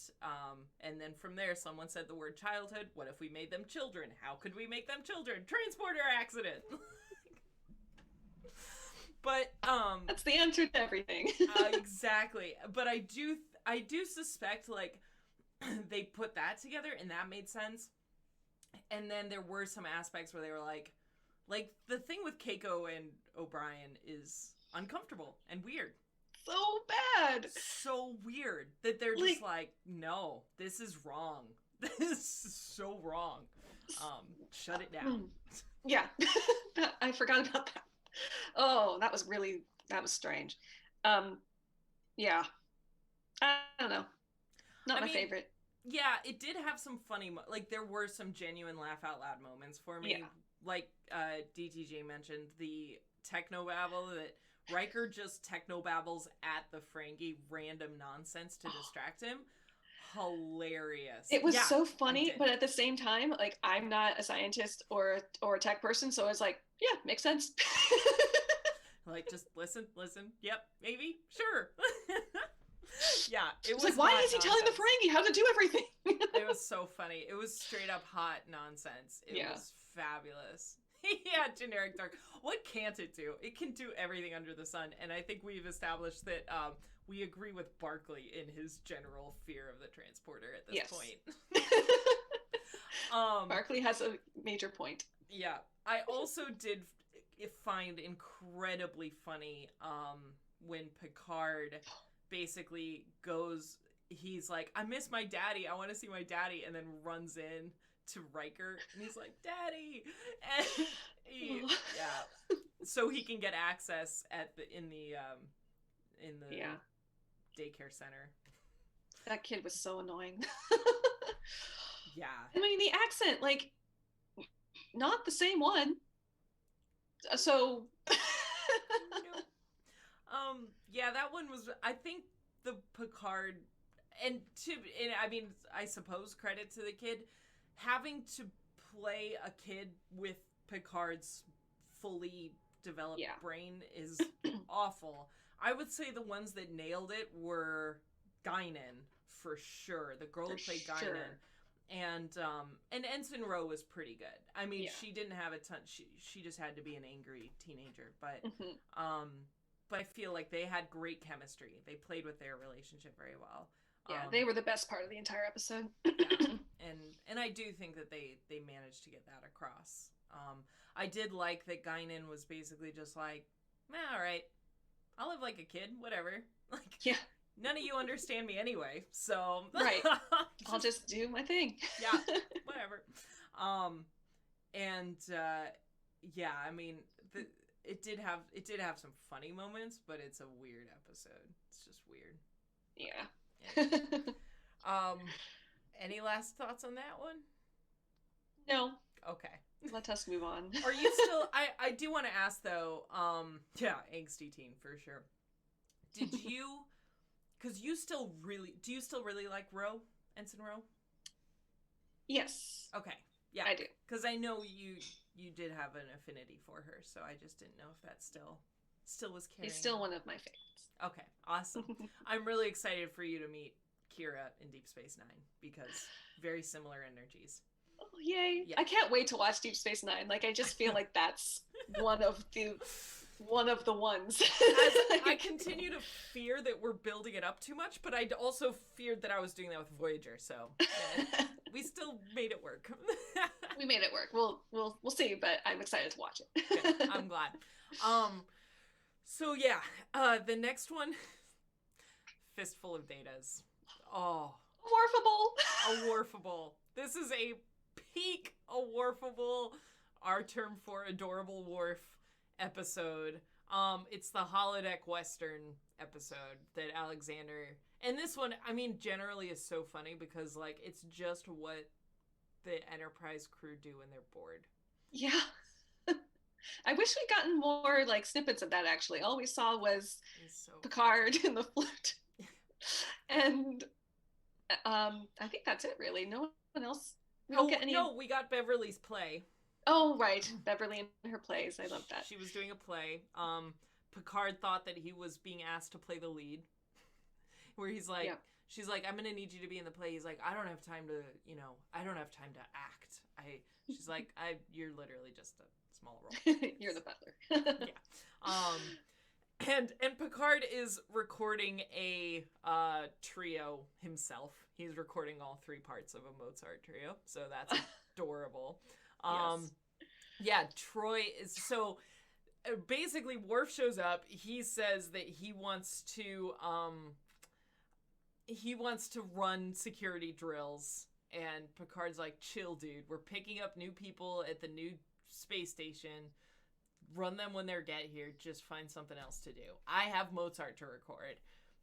then from there, someone said the word childhood. What if we made them children? How could we make them children? Transporter accident. But that's the answer to everything. Exactly. But I do suspect, like, they put that together and that made sense. And then there were some aspects where they were like the thing with Keiko and O'Brien is uncomfortable and weird. So bad. So weird that they're just like, no, this is wrong. This is so wrong. Shut it down. Yeah. I forgot about that. Oh, that was strange. Yeah. I don't know. Not my favorite. Yeah, it did have some funny, there were some genuine laugh out loud moments for me. Yeah. Like DTJ mentioned, the technobabble that Riker just technobabbles at the Ferengi random nonsense to distract him. Hilarious. It was so funny, but at the same time, like, I'm not a scientist or a tech person, so I was like, yeah, makes sense. Like, just listen. Yep, maybe, sure. Yeah, it was like, why is he telling the Ferengi how to do everything? It was so funny. It was straight up hot nonsense. It was fabulous. Yeah, generic dark. What can't it do? It can do everything under the sun, and I think we've established that we agree with Barclay in his general fear of the transporter at this point. Barclay has a major point. Yeah. I also did find incredibly funny when Picard basically goes, he's like, I miss my daddy, I want to see my daddy, and then runs in to Riker, and he's like, Daddy! And so he can get access in the daycare center. That kid was so annoying. Yeah. I mean, the accent, like, not the same one. So... Yeah, that one was, I think the Picard, and I mean, I suppose credit to the kid, having to play a kid with Picard's fully developed brain is awful. I would say the ones that nailed it were Guinan, for sure. The girl who played Guinan. And Ensign Ro was pretty good. I mean, she didn't have a ton. She just had to be an angry teenager, but but I feel like they had great chemistry. They played with their relationship very well. Yeah, they were the best part of the entire episode. And I do think that they managed to get that across. I did like that Guinan was basically just like, all right, I'll live like a kid, whatever. Like, none of you understand me anyway, so right. I'll just do my thing. Yeah, whatever. I mean, it did have some funny moments, but it's a weird episode. It's just weird. Yeah. Any last thoughts on that one? No. Okay. Let us move on. Are you still? I do want to ask though. Angsty teen for sure. Did you? Because do you still really like Ro, Ensign Ro? Yes. Okay. Yeah, I do. Because I know you did have an affinity for her, so I just didn't know if that still was carrying. He's still one of my favorites. Okay, awesome. I'm really excited for you to meet Kira in Deep Space Nine because very similar energies. Oh, yay. Yeah. I can't wait to watch Deep Space Nine. Like, I just feel like that's one of the ones. I continue to fear that we're building it up too much, but I also feared that I was doing that with Voyager, so we still made it work. We made it work. We'll see, but I'm excited to watch it. Good. I'm glad. So yeah, the next one, Fistful of Datas. Oh. Awarfable. This is a peak Awarfable, our term for adorable Worf episode. It's the holodeck Western episode that Alexander, and this one, I mean, generally is so funny because, like, it's just what the Enterprise crew do when they're bored. Yeah. I wish we'd gotten more, like, snippets of that, actually. All we saw was Picard and the flute. And I think that's it, really. No one else. No, we got Beverly's play. Oh, right. Beverly and her plays. I love that. She was doing a play. Picard thought that he was being asked to play the lead. Where he's like, she's like, I'm going to need you to be in the play. He's like, I don't have time to act. She's like, you're literally just a small role. You're the butler. Yeah. And Picard is recording a trio himself. He's recording all three parts of a Mozart trio. So that's adorable. Yes. Yeah, Troy is so basically Worf shows up. He says that he wants to run security drills, and Picard's like, chill, dude. We're picking up new people at the new space station. Run them when they get here. Just find something else to do. I have Mozart to record.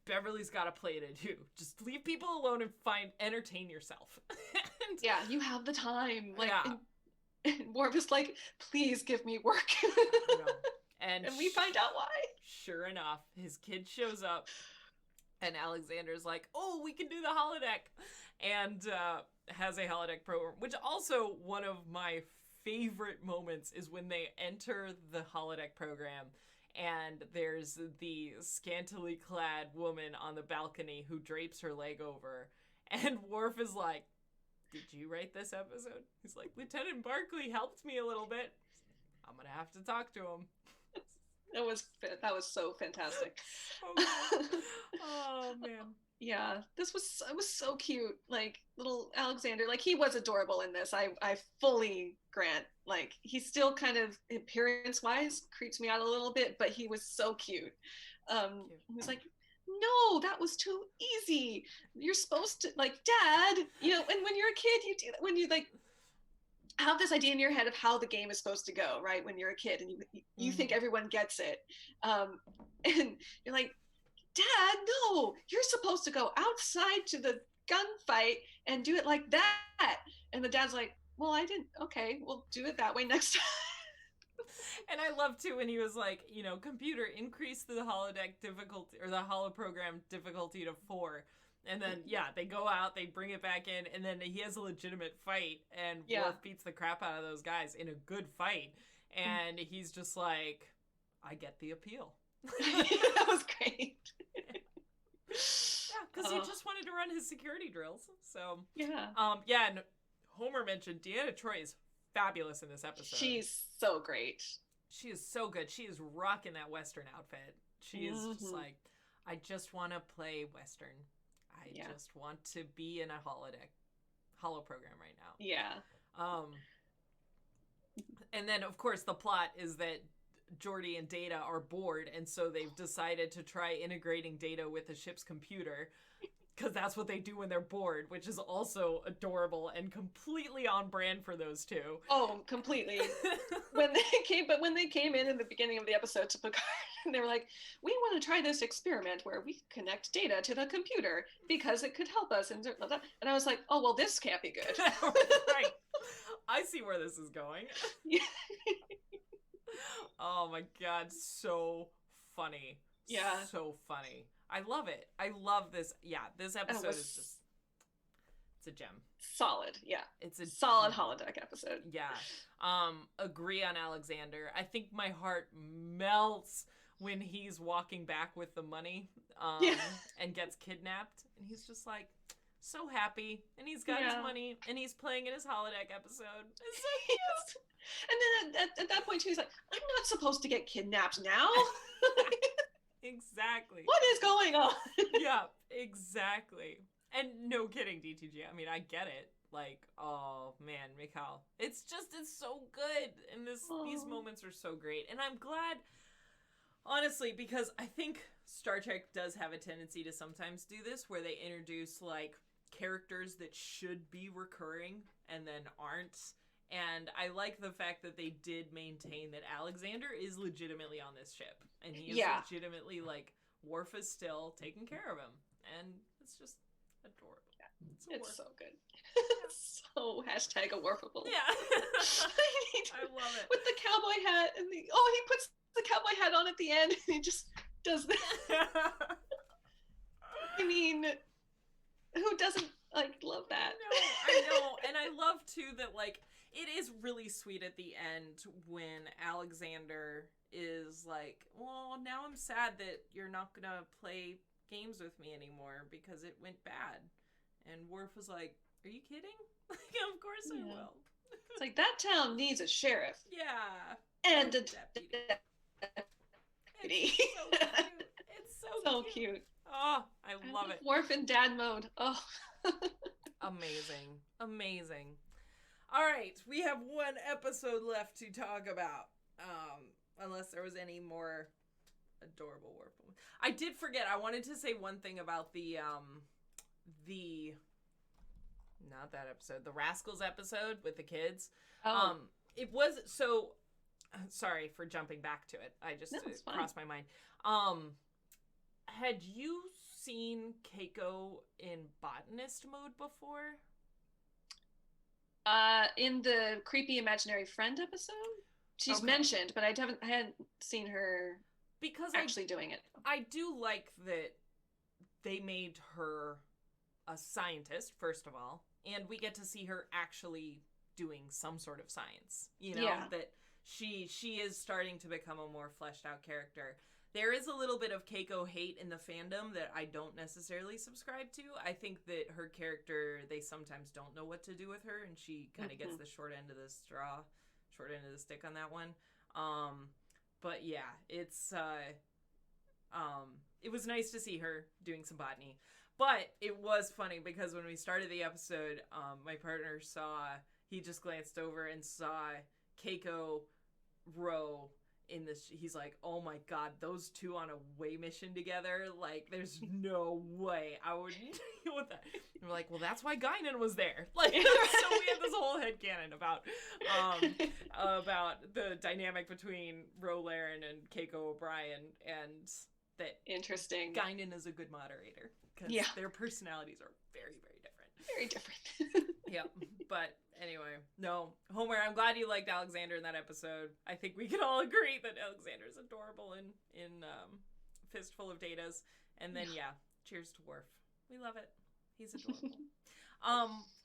Beverly's got a play to do. Just leave people alone and entertain yourself. Yeah, you have the time. Like, and Worf is like, please give me work. I know. And we find out why. Sure enough, his kid shows up, and Alexander's like, oh, we can do the holodeck, and has a holodeck program, which also one of my favorite moments is when they enter the holodeck program, and there's the scantily clad woman on the balcony who drapes her leg over, and Worf is like, did you write this episode? He's like, Lieutenant Barclay helped me a little bit. I'm gonna have to talk to him. That was so fantastic. Oh man. Yeah, it was so cute. Like little Alexander, like he was adorable in this. I fully grant. Like he still kind of appearance wise creeps me out a little bit, but he was so cute. He was like, no, that was too easy. You're supposed to, like, Dad, and when you're a kid, you do that when you like have this idea in your head of how the game is supposed to go, right? When you're a kid and you think everyone gets it. And you're like, Dad, no, you're supposed to go outside to the gunfight and do it like that. And the dad's like, well, I didn't. Okay, we'll do it that way next time. And I love too when he was like, computer, increase the holodeck difficulty or the holoprogram difficulty to 4. And then, they go out, they bring it back in, and then he has a legitimate fight, and Worf beats the crap out of those guys in a good fight. And he's just like, I get the appeal. That was great. Yeah, because he just wanted to run his security drills. So, yeah. And Homer mentioned Deanna Troi is fabulous in this episode. She's so great. She is so good. She is rocking that Western outfit. She is just like, I just want to play Western. I just want to be in a holo program right now. Yeah. And then, of course, the plot is that Geordi and Data are bored, and so they've decided to try integrating Data with the ship's computer, because that's what they do when they're bored, which is also adorable and completely on brand for those two. Oh, completely. when they came in the beginning of the episode to Picard, they were like, we want to try this experiment where we connect Data to the computer because it could help us. And I was like, oh, well, this can't be good. Right. I see where this is going. Oh my god, so funny. Yeah. So funny. I love it. I love this. Yeah, this episode is just, it's a gem. Solid, yeah. It's a solid holodeck episode. Yeah. Agree on Alexander. I think my heart melts when he's walking back with the money and gets kidnapped. And he's just like, so happy. And he's got his money. And he's playing in his holodeck episode. It's so cute. And then at that point, too, he's like, I'm not supposed to get kidnapped now. Exactly. What is going on? Yeah, exactly. And no kidding, DTG. I mean, I get it. Like, oh man, Mikhail. It's so good. And these moments are so great. And I'm glad, honestly, because I think Star Trek does have a tendency to sometimes do this, where they introduce, like, characters that should be recurring and then aren't. And I like the fact that they did maintain that Alexander is legitimately on this ship. And he is legitimately, like, Worf is still taking care of him. And it's just adorable. Yeah. It's so good. So #awarfable. Yeah. I love it. With the cowboy hat and he puts the cowboy hat on at the end and he just does that. I mean, who doesn't, like, love that? No, I know. And I love, too, that, like, it is really sweet at the end when Alexander is like, well, now I'm sad that you're not going to play games with me anymore because it went bad. And Worf was like, are you kidding? Like, of course I will. It's like, that town needs a sheriff. Yeah. And a deputy. It's so cute. It's so cute. Oh, I love it. Worf in dad mode. Oh. Amazing. Amazing. All right, we have one episode left to talk about. Unless there was any more adorable Worf. I did forget. I wanted to say one thing about the not that episode, the Rascals episode with the kids. Oh. It was so. Sorry for jumping back to it. I just crossed my mind. Had you seen Keiko in botanist mode before? In the creepy imaginary friend episode? She's mentioned, but I hadn't seen her because actually doing it. I do like that they made her a scientist, first of all, and we get to see her actually doing some sort of science. You know, that she is starting to become a more fleshed out character. There is a little bit of Keiko hate in the fandom that I don't necessarily subscribe to. I think that her character, they sometimes don't know what to do with her, and she kind of gets the short end of the stick on that one. But yeah, it's it was nice to see her doing some botany. But it was funny because when we started the episode, my partner he just glanced over and saw Keiko Ro in this. He's like, oh my god, those two on a way mission together, like there's no way I would deal with that. And we're like, well, that's why Guinan was there. Like, so we had this whole headcanon about the dynamic between Ro Laren and Keiko O'Brien, and that interesting Guinan is a good moderator because their personalities are very, very different. Very different. Yep. But anyway, no, Homer, I'm glad you liked Alexander in that episode. I think we can all agree that Alexander is adorable in Fistful of Datas. And then cheers to Worf. We love it. He's adorable.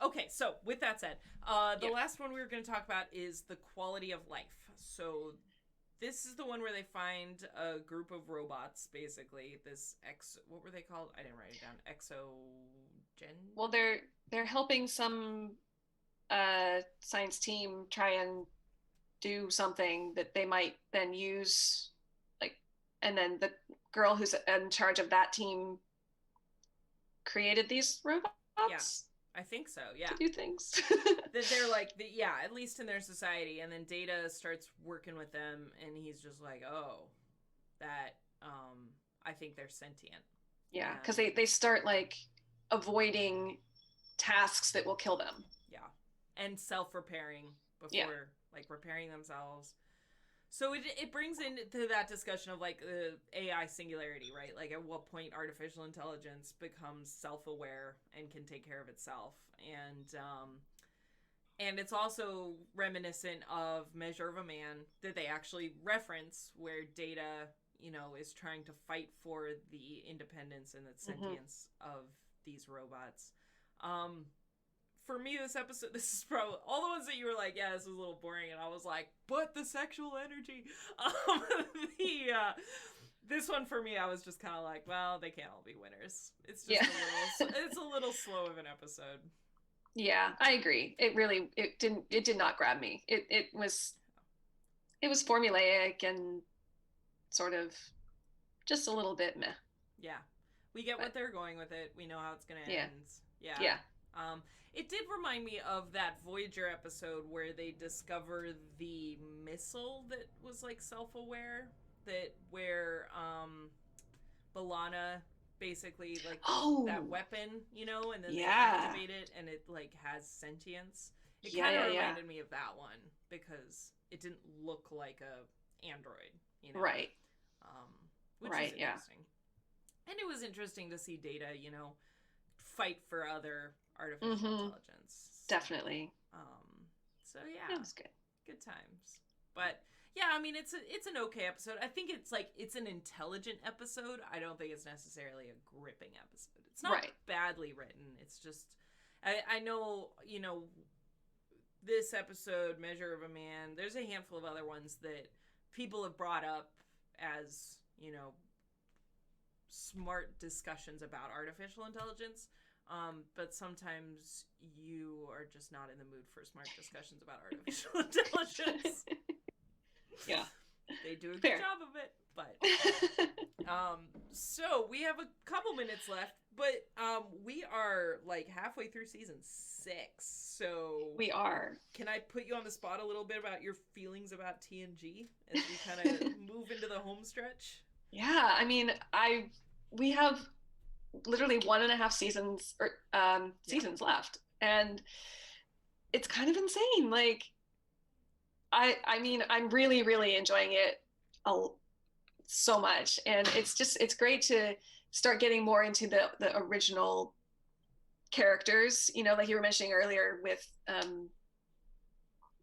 Okay, so with that said, the last one we were going to talk about is the quality of life. So this is the one where they find a group of robots, basically. What were they called? I didn't write it down. Exogen? Well, they're helping some science team try and do something that they might then use, like, and then the girl who's in charge of that team created these robots. Yeah, I think so. Yeah, to do things that they're like, at least in their society. And then Data starts working with them, and he's just like, oh, that I think they're sentient. Yeah, because they start like avoiding tasks that will kill them. Yeah, and self-repairing before like repairing themselves. So it brings into that discussion of like the AI singularity, right? Like at what point artificial intelligence becomes self-aware and can take care of itself. And it's also reminiscent of Measure of a Man that they actually reference, where Data, is trying to fight for the independence and the sentience of these robots. For me, this episode, this is probably all the ones that you were like, yeah, this was a little boring, and I was like, but the sexual energy. This one for me, I was just kind of like, well, they can't all be winners. It's just it's a little slow of an episode. Yeah, I agree. It did not grab me. It was formulaic and sort of just a little bit meh. Yeah, we get what they're going with it. We know how it's gonna end. Yeah. It did remind me of that Voyager episode where they discover the missile that was like self-aware, where B'Elanna basically like that weapon, and then they activate it and it like has sentience. It kind of reminded me of that one because it didn't look like a android, Right. Which is interesting. And it was interesting to see Data, fight for other artificial intelligence. Definitely. So yeah, it was good. Good times. But yeah, I mean, it's an okay episode. I think it's an intelligent episode. I don't think it's necessarily a gripping episode. It's not badly written. It's just, I know, this episode, Measure of a Man, there's a handful of other ones that people have brought up as, smart discussions about artificial intelligence. But sometimes you are just not in the mood for smart discussions about artificial intelligence. Yeah. They do a good job of it, but so we have a couple minutes left, but we are like halfway through season 6. So we are. Can I put you on the spot a little bit about your feelings about TNG as we kind of move into the home stretch? Yeah, I mean, we have literally 1.5 seasons seasons left, and it's kind of insane. Like, I mean, I'm really, really enjoying it so much, and it's great to start getting more into the original characters. Like you were mentioning earlier with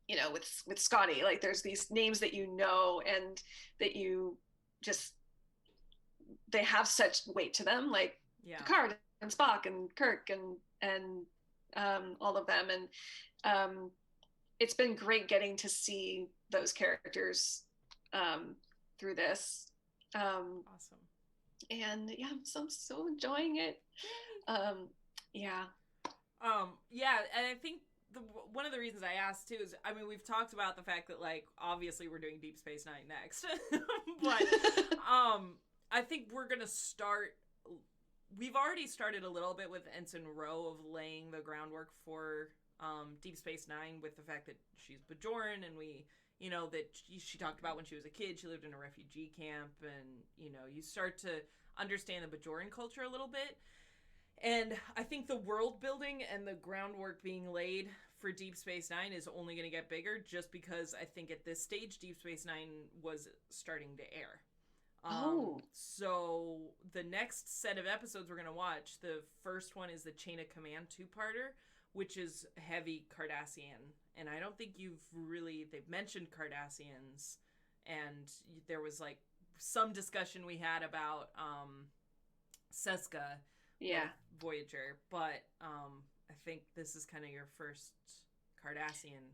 you know, with Scotty, like there's these names that you know and that you just, they have such weight to them, like Picard and Spock and Kirk and all of them. And it's been great getting to see those characters through this. Awesome. And yeah, I'm so enjoying it. Yeah. Yeah, and I think one of the reasons I asked too is, I mean, we've talked about the fact that, like, obviously we're doing Deep Space Nine next, but I think we're gonna start. We've already started a little bit with Ensign Ro of laying the groundwork for Deep Space Nine, with the fact that she's Bajoran, and we, you know, that she talked about when she was a kid, she lived in a refugee camp, and, you know, you start to understand the Bajoran culture a little bit. And I think the world building and the groundwork being laid for Deep Space Nine is only going to get bigger, just because I think at this stage Deep Space Nine was starting to air. So the next set of episodes we're going to watch, the first one is the Chain of Command 2-parter, which is heavy Cardassian. And I don't think they've mentioned Cardassians. And there was like some discussion we had about Seska. Yeah. Voyager, but I think this is kind of your first Cardassian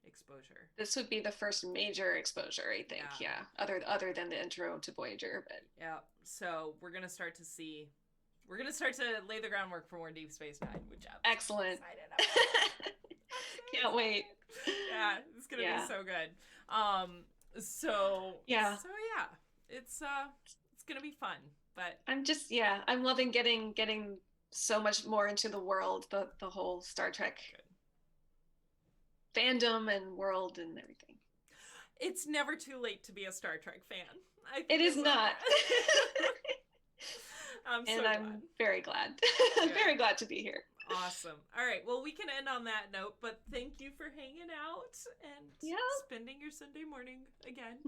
exposure. This would be the first major exposure, I think. Yeah. Other than the intro to Voyager, but yeah. So we're gonna start to lay the groundwork for more Deep Space Nine, which I'm excellent. Excited about. Can't wait. Yeah, it's gonna be so good. So it's gonna be fun. But I'm loving getting so much more into the world, the whole Star Trek fandom and world and everything. It's never too late to be a Star Trek fan. It is not. I'm very glad. Very glad to be here. Awesome. All right. Well, we can end on that note, but thank you for hanging out and spending your Sunday morning again.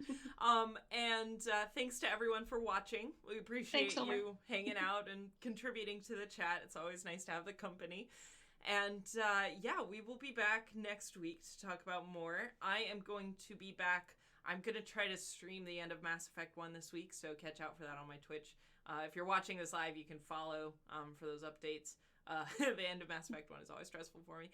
And thanks to everyone for watching. We appreciate you hanging out and contributing to the chat. It's always nice to have the company. And we will be back next week to talk about more. I am going to be back. I'm going to try to stream the end of Mass Effect 1 this week, so catch out for that on my Twitch. If you're watching this live, you can follow for those updates. The end of Mass Effect 1 is always stressful for me.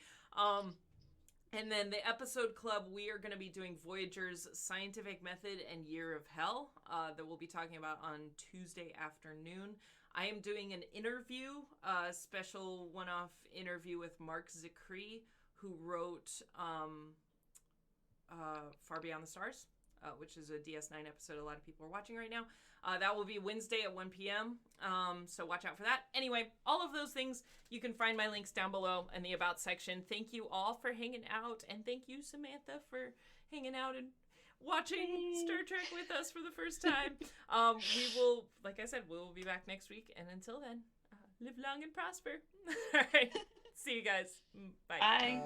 And then the episode club, we are going to be doing Voyager's Scientific Method and Year of Hell that we'll be talking about on Tuesday afternoon. I am doing an interview, a special one-off interview with Mark Zicree, who wrote Far Beyond the Stars, which is a DS9 episode a lot of people are watching right now. That will be Wednesday at 1 p.m. So watch out for that. Anyway, all of those things, you can find my links down below in the About section. Thank you all for hanging out. And thank you, Samantha, for hanging out and watching Star Trek with us for the first time. We will, like I said, we will be back next week. And until then, live long and prosper. All right. See you guys. Bye. Bye.